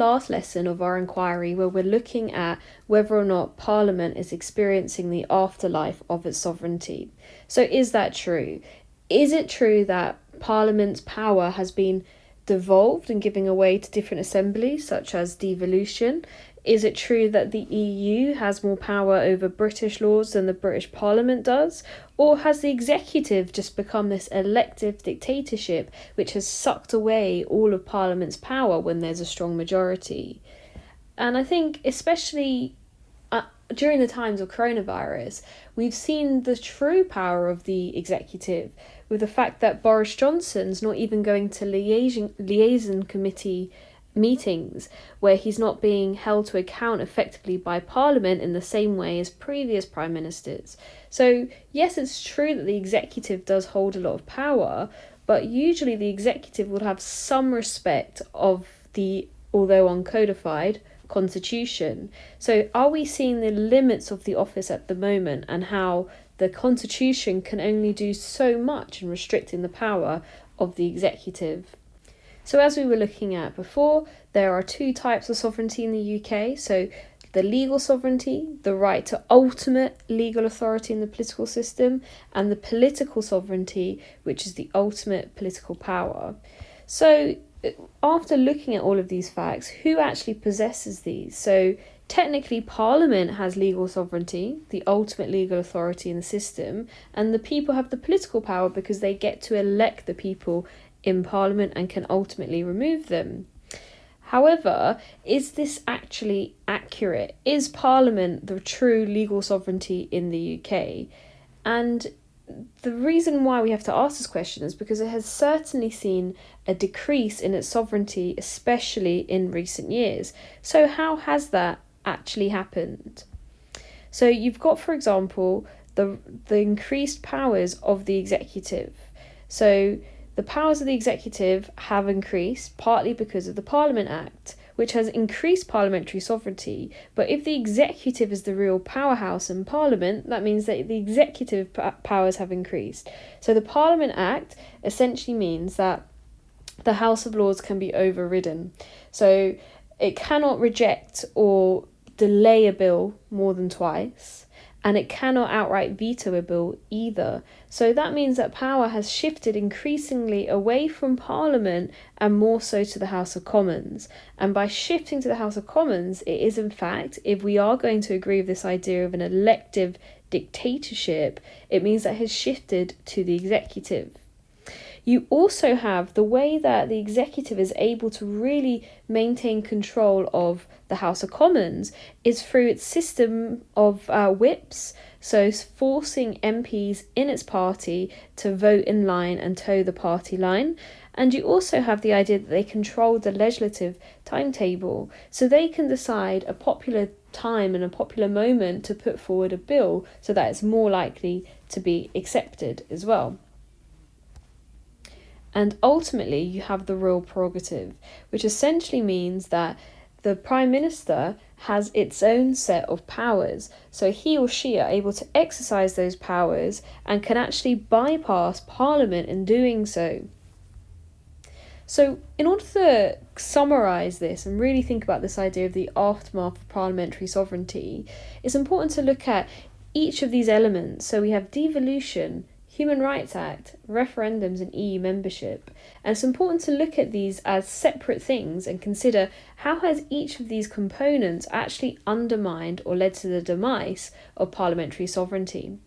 last lesson of our inquiry, where we're looking at whether or not Parliament is experiencing the afterlife of its sovereignty. So is that true? Is it true that Parliament's power has been devolved and giving away to different assemblies, such as devolution? Is it true that the EU has more power over British laws than the British Parliament does? Or has the executive just become this elective dictatorship which has sucked away all of Parliament's power when there's a strong majority? And I think especially during the times of coronavirus, we've seen the true power of the executive with the fact that Boris Johnson's not even going to liaison committee meetings, where he's not being held to account effectively by Parliament in the same way as previous prime ministers. So yes, it's true that the executive does hold a lot of power, but usually the executive would have some respect of the, although uncodified, constitution. So are we seeing the limits of the office at the moment, and how the constitution can only do so much in restricting the power of the executive? So as we were looking at before, there are two types of sovereignty in the UK. So the legal sovereignty, the right to ultimate legal authority in the political system, and the political sovereignty, which is the ultimate political power. So after looking at all of these facts, who actually possesses these? So technically, Parliament has legal sovereignty, the ultimate legal authority in the system, and the people have the political power because they get to elect the people in Parliament and can ultimately remove them. However, is this actually accurate? Is Parliament the true legal sovereignty in the UK? And the reason why we have to ask this question is because it has certainly seen a decrease in its sovereignty, especially in recent years. So how has that actually happened? So you've got, for example, the increased powers of the executive. So the powers of the executive have increased partly because of the Parliament Act, which has increased parliamentary sovereignty. But if the executive is the real powerhouse in Parliament, that means that the executive powers have increased. So the Parliament Act essentially means that the House of Lords can be overridden. So it cannot reject or delay a bill more than twice, and it cannot outright veto a bill either. So that means that power has shifted increasingly away from Parliament and more so to the House of Commons. And by shifting to the House of Commons, it is in fact, if we are going to agree with this idea of an elective dictatorship, it means that it has shifted to the executive. You also have the way that the executive is able to really maintain control of the House of Commons is through its system of whips, so forcing MPs in its party to vote in line and toe the party line. And you also have the idea that they control the legislative timetable, so they can decide a popular time and a popular moment to put forward a bill so that it's more likely to be accepted as well. And ultimately, you have the royal prerogative, which essentially means that the Prime Minister has its own set of powers. So he or she are able to exercise those powers and can actually bypass Parliament in doing so. So in order to summarise this and really think about this idea of the aftermath of parliamentary sovereignty, it's important to look at each of these elements. So we have devolution, Human Rights Act, referendums and EU membership. And it's important to look at these as separate things and consider how has each of these components actually undermined or led to the demise of parliamentary sovereignty.